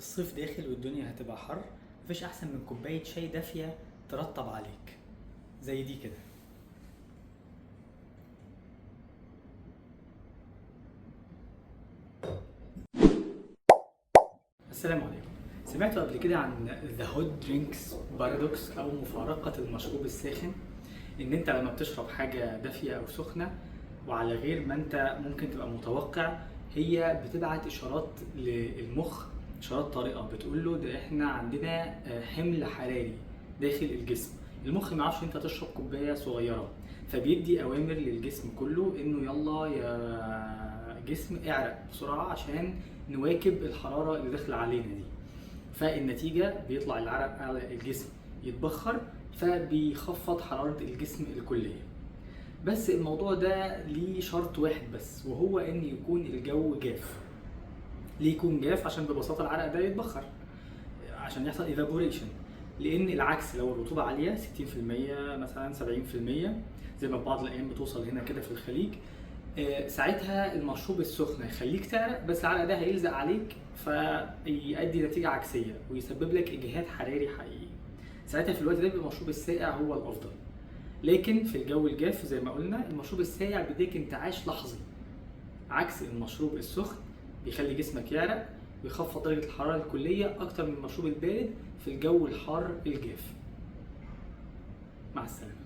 الصيف داخل والدنيا هتبقى حر. مفيش احسن من كوبايه شاي دافيه ترطب عليك زي دي كده. السلام عليكم. سمعتوا قبل كده عن ذا هوت درينكس بارادوكس او مفارقه المشروب الساخن؟ ان انت لما بتشرب حاجه دافيه او سخنه وعلى غير ما انت ممكن تبقى متوقع، هي بتبعت اشارات للمخ، اشارات طارئه بتقول له ده احنا عندنا حمل حراري داخل الجسم. المخ ما يعرفش انت تشرب كوبايه صغيره، فبيدي اوامر للجسم كله انه يلا يا جسم اعرق بسرعه عشان نواكب الحراره اللي داخله علينا دي. فالنتيجه بيطلع العرق على الجسم يتبخر، فبيخفض حراره الجسم الكليه. بس الموضوع ده ليه شرط واحد بس، وهو ان يكون الجو جاف. ليه يكون جاف؟ عشان ببساطه العرق ده يتبخر عشان يحصل ايفابوريشن. لان العكس لو الرطوبه عاليه 60% مثلا 70%، زي ما في بعض الايام بتوصل هنا كده في الخليج، ساعتها المشروب السخن هيخليك تعرق، بس العرق ده هيلزق عليك فيؤدي نتيجه عكسيه ويسبب لك اجهاد حراري حقيقي. ساعتها في الوقت ده بيبقى المشروب الساقع هو الافضل. لكن في الجو الجاف زي ما قلنا المشروب الساقع بيديك انتعاش لحظي، عكس المشروب السخن بيخلي جسمك يعرق ويخفض درجة الحرارة الكلية أكتر من المشروب البارد في الجو الحار الجاف. مع السلامة.